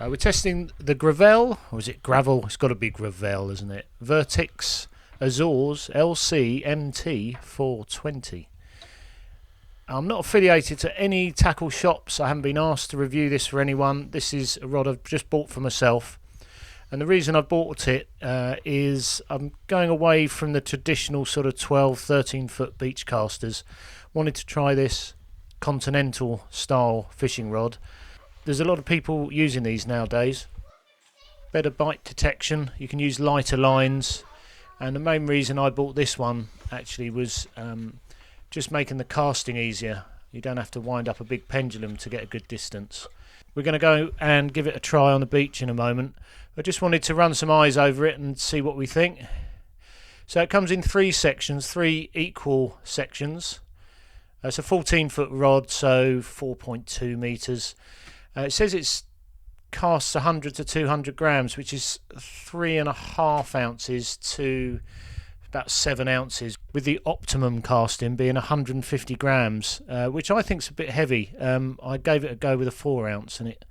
We're testing the Gravel, or is it Gravel? It's got to be Gravel, isn't it? Vertex Azores LC MT 420. I'm not affiliated to any tackle shops. I haven't been asked to review this for anyone. This is a rod I've just bought for myself. And the reason I bought it is I'm going away from the traditional sort of 12, 13 foot beach casters. Wanted to try this continental style fishing rod. There's a lot of people using these nowadays. Better bite detection, you can use lighter lines, and the main reason I bought this one actually was just making the casting easier. You don't have to wind up a big pendulum to get a good distance. We're going to go and give it a try on the beach in a moment. I just wanted to run some eyes over it and see what we think. So it comes in 3 sections, 3 equal sections. It's a 14 foot rod, so 4.2 meters. It says it's casts 100 to 200 grams, which is 3.5 ounces to about 7 ounces, with the optimum casting being 150 grams, which I think is a bit heavy. I gave it a go with a 4 ounce and it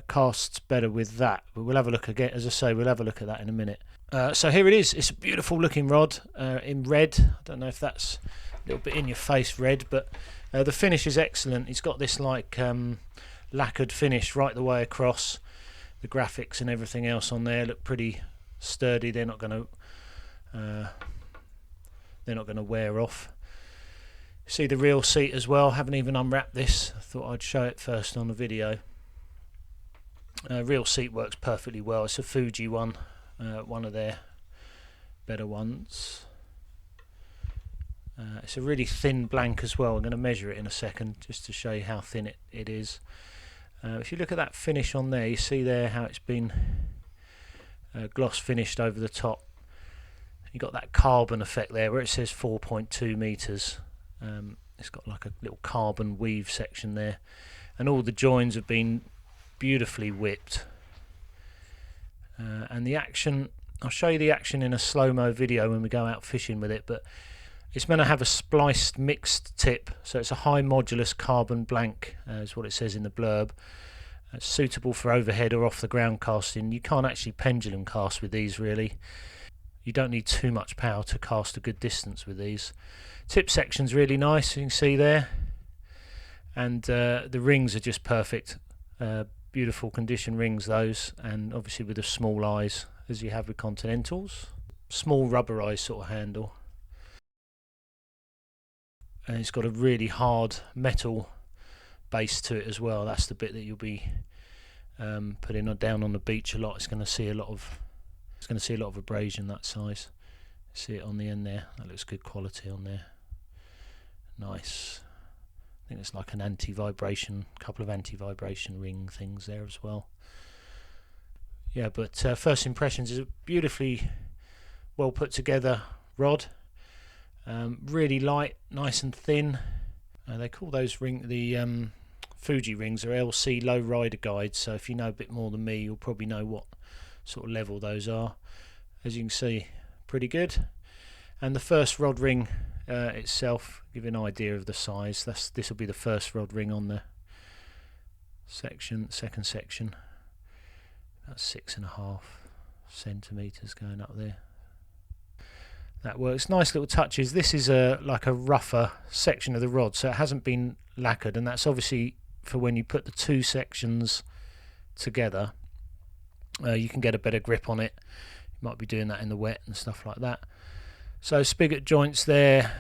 casts better with that, but we'll have a look again. As I say, we'll have a look at that in a minute. So here it is. It's a beautiful looking rod in red. I don't know if that's a little bit in your face red, but the finish is excellent. It's got this like lacquered finish right the way across. The graphics and everything else on there look pretty sturdy. They're not going to wear off. See the reel seat as well. Haven't even unwrapped this. I thought I'd show it first on the video. Reel seat works perfectly well. It's a Fuji one, one of their better ones. It's a really thin blank as well. I'm going to measure it in a second just to show you how thin it is. If you look at that finish on there, you see there how it's been gloss finished over the top. You got that carbon effect there where it says 4.2 meters. It's got like a little carbon weave section there, and all the joins have been beautifully whipped. And the action, I'll show you the action in a slow-mo video when we go out fishing with it, but it's meant to have a spliced mixed tip, so it's a high modulus carbon blank, is what it says in the blurb. It's suitable for overhead or off the ground casting. You can't actually pendulum cast with these really. You don't need too much power to cast a good distance with these. Tip section's really nice, you can see there, and the rings are just perfect. Beautiful condition rings those, and obviously with the small eyes as you have with Continentals. Small rubberized sort of handle. And it's got a really hard metal base to it as well. That's the bit that you'll be putting down on the beach a lot. It's going to see a lot of abrasion that size. See it on the end there. That looks good quality on there. Nice. I think it's like an anti-vibration, couple of anti-vibration ring things there as well. Yeah, but first impressions is a beautifully well put together rod. Really light, nice and thin. They call those the Fuji rings are LC low rider guides, so if you know a bit more than me you'll probably know what sort of level those are. As you can see, pretty good. And the first rod ring itself, give you an idea of the size. This will be the first rod ring on the second section. About 6.5 centimeters going up there. That works. Nice little touches. This is like a rougher section of the rod, so it hasn't been lacquered, and that's obviously for when you put the 2 sections together. You can get a better grip on it. You might be doing that in the wet and stuff like that. So spigot joints there,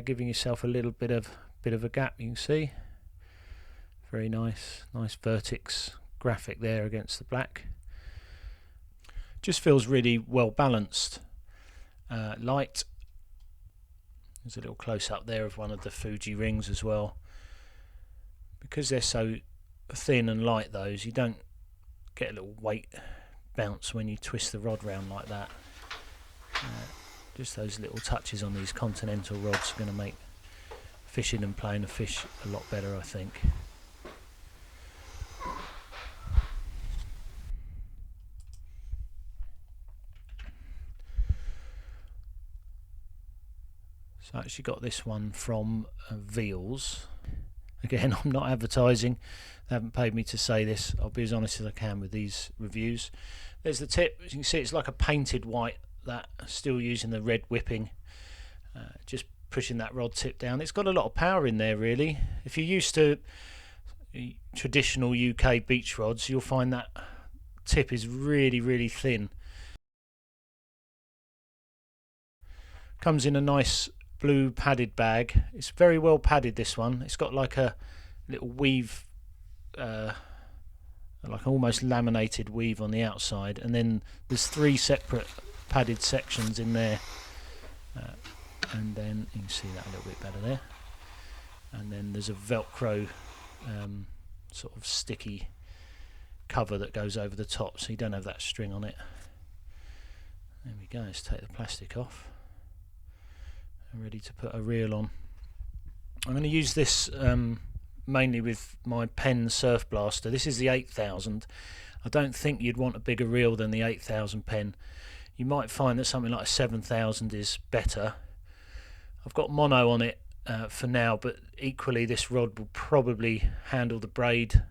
giving yourself a little bit of a gap. You can see. Very nice vertex graphic there against the black. Just feels really well balanced. Light. There's a little close up there of one of the Fuji rings as well. Because they're so thin and light, those you don't get a little weight bounce when you twist the rod round like that. Just those little touches on these Continental rods are going to make fishing and playing a fish a lot better, I think. So I actually got this one from Veals. Again, I'm not advertising. They haven't paid me to say this. I'll be as honest as I can with these reviews. There's the tip. As you can see, it's like a painted white, that still using the red whipping. Just pushing that rod tip down. It's got a lot of power in there, really. If you're used to traditional UK beach rods, you'll find that tip is really, really thin. Comes in a nice blue padded bag. It's very well padded, this one. It's got like a little weave, like almost laminated weave on the outside, and then there's 3 separate padded sections in there, and then you can see that a little bit better there, and then there's a velcro sort of sticky cover that goes over the top, so you don't have that string on it. There we go. Let's take the plastic off. I'm ready to put a reel on. I'm going to use this mainly with my Penn Surf Blaster. This is the 8000. I don't think you'd want a bigger reel than the 8000 Penn. You might find that something like a 7000 is better. I've got mono on it for now, but equally this rod will probably handle the braid,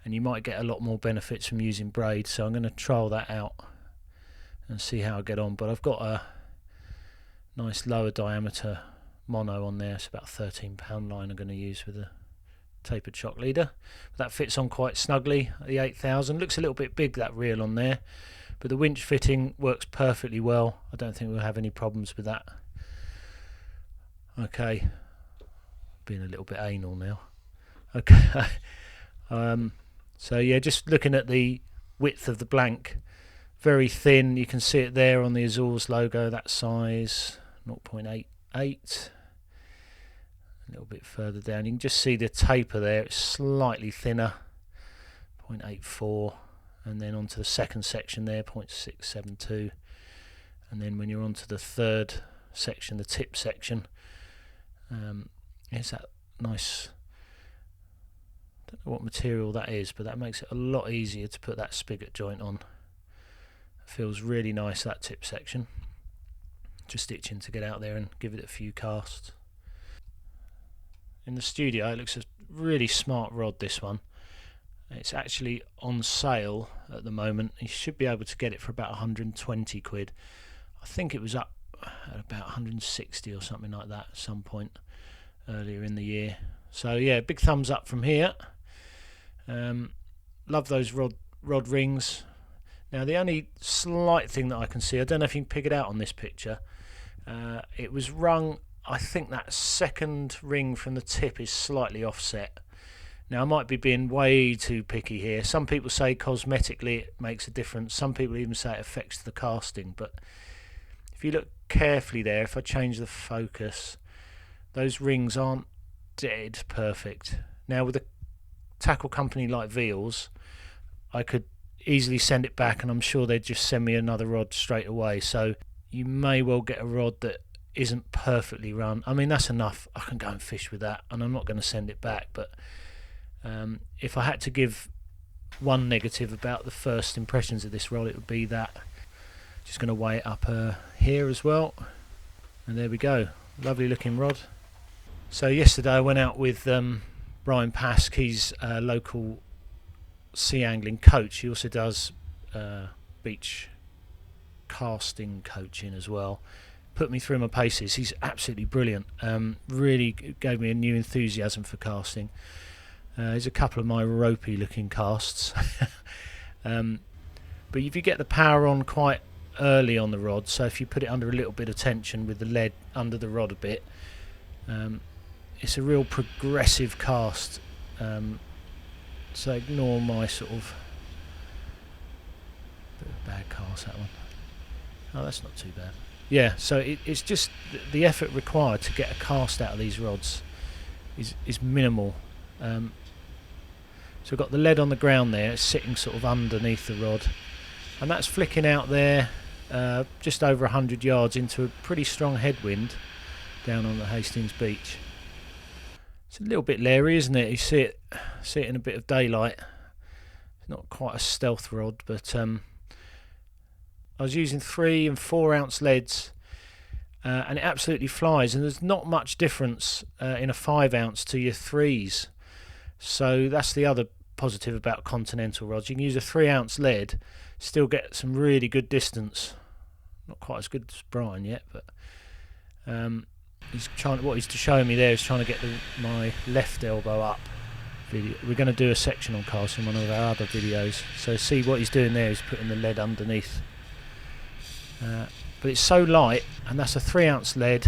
and you might get a lot more benefits from using braid, so I'm going to trial that out and see how I get on. But I've got a nice lower diameter mono on there. It's about a 13-pound line I'm going to use with a tapered shock leader. That fits on quite snugly. The 8000 looks a little bit big, that reel on there, but the winch fitting works perfectly well. I don't think we'll have any problems with that. Okay, being a little bit anal now. Okay. So yeah, just looking at the width of the blank, very thin. You can see it there on the Azores logo, that size, 0.88. A little bit further down, you can just see the taper there. It's slightly thinner, 0.84, and then onto the second section there, 0.672, and then when you're onto the third section, the tip section, it's that nice, I don't know what material that is, but that makes it a lot easier to put that spigot joint on. It feels really nice, that tip section. Just itching to get out there and give it a few casts. In the studio it looks a really smart rod, this one. It's actually on sale at the moment. You should be able to get it for about 120 quid. I think it was up at about 160 or something like that at some point earlier in the year. So yeah, big thumbs up from here. Love those rod rings. Now the only slight thing that I can see, I don't know if you can pick it out on this picture, it was rung, I think that second ring from the tip is slightly offset. Now I might be being way too picky here. Some people say cosmetically it makes a difference. Some people even say it affects the casting, but if you look carefully there, if I change the focus, those rings aren't dead perfect. Now with a tackle company like Veals, I could easily send it back and I'm sure they'd just send me another rod straight away. So you may well get a rod that isn't perfectly run. I mean, that's enough. I can go and fish with that and I'm not going to send it back. But if I had to give one negative about the first impressions of this rod, it would be that. Just going to weigh it up here as well, and there we go. Lovely looking rod. So yesterday I went out with Brian Pask. He's a local sea angling coach. He also does beach casting coaching as well. Put me through my paces. He's absolutely brilliant. Really gave me a new enthusiasm for casting. There's a couple of my ropey looking casts. But if you get the power on quite early on the rod, so if you put it under a little bit of tension with the lead under the rod a bit, it's a real progressive cast. So ignore my sort of bit of bad cast, that one. Oh, that's not too bad. Yeah, so it's just the effort required to get a cast out of these rods is minimal. So we've got the lead on the ground there, it's sitting sort of underneath the rod, and that's flicking out there just over 100 yards into a pretty strong headwind down on the Hastings beach. It's a little bit leery, isn't it? You see it in a bit of daylight. It's not quite a stealth rod, but I was using 3 and 4 ounce leads, and it absolutely flies, and there's not much difference in a 5 ounce to your 3s. So that's the other positive about Continental rods. You can use a 3 ounce lead, still get some really good distance. Not quite as good as Brian yet, but what he's showing me there is trying to get my left elbow up. We're going to do a section on casting, one of our other videos. So see what he's doing there is putting the lead underneath. But it's so light, and that's a 3 ounce lead.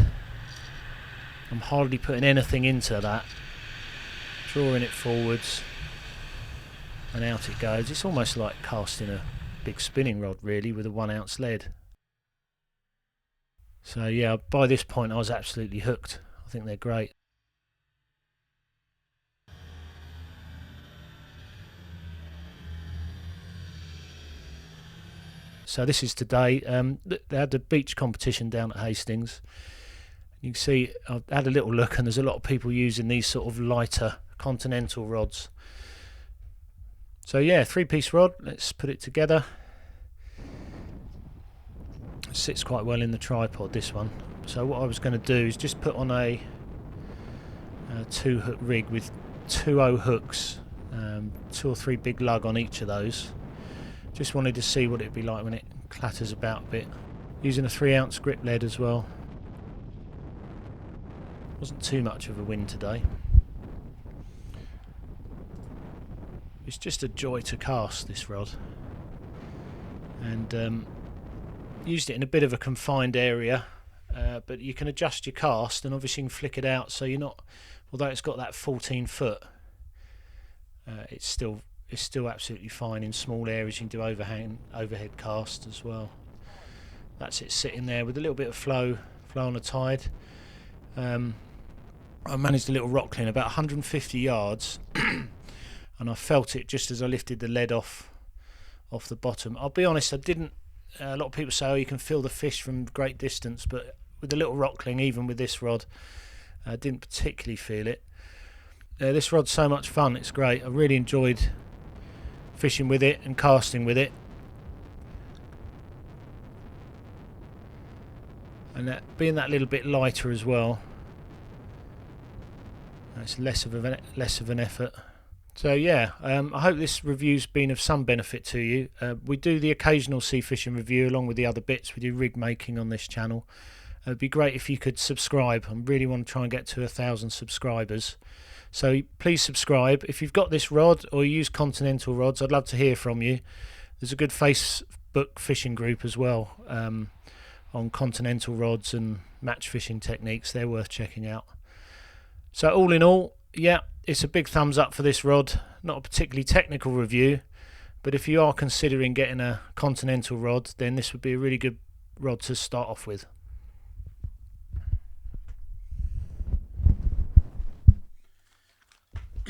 I'm hardly putting anything into that. Drawing it forwards, and out it goes. It's almost like casting a big spinning rod, really, with a 1 ounce lead. So yeah, by this point I was absolutely hooked. I think they're great. So this is today. They had the beach competition down at Hastings. You can see I've had a little look, and there's a lot of people using these sort of lighter Continental rods. So yeah, 3-piece rod. Let's put it together. It sits quite well in the tripod, this one. So what I was going to do is just put on a 2-hook rig with 2 O-hooks, 2 or 3 big lug on each of those. Just wanted to see what it'd be like when it clatters about a bit. Using a 3 ounce grip lead as well. Wasn't too much of a wind today. It's just a joy to cast, this rod. And used it in a bit of a confined area, but you can adjust your cast, and obviously you can flick it out, so you're not, although it's got that 14 foot, it's still absolutely fine in small areas. You can do overhead cast as well. That's it sitting there with a little bit of flow on the tide. I managed a little rock clean about 150 yards and I felt it just as I lifted the lead off the bottom. I'll be honest, I didn't. A lot of people say, oh, you can feel the fish from great distance, but with the little rock cling, even with this rod, I didn't particularly feel it. This rod's so much fun, it's great. I really enjoyed fishing with it and casting with it. And that, being that little bit lighter as well, it's less of an effort. So yeah, I hope this review's been of some benefit to you. We do the occasional sea fishing review along with the other bits. We do rig making on this channel. It'd be great if you could subscribe. I really want to try and get to 1,000 subscribers. So please subscribe. If you've got this rod or you use Continental rods, I'd love to hear from you. There's a good Facebook fishing group as well on Continental rods and match fishing techniques. They're worth checking out. So all in all, yeah, it's a big thumbs up for this rod. Not a particularly technical review, but if you are considering getting a Continental rod, then this would be a really good rod to start off with.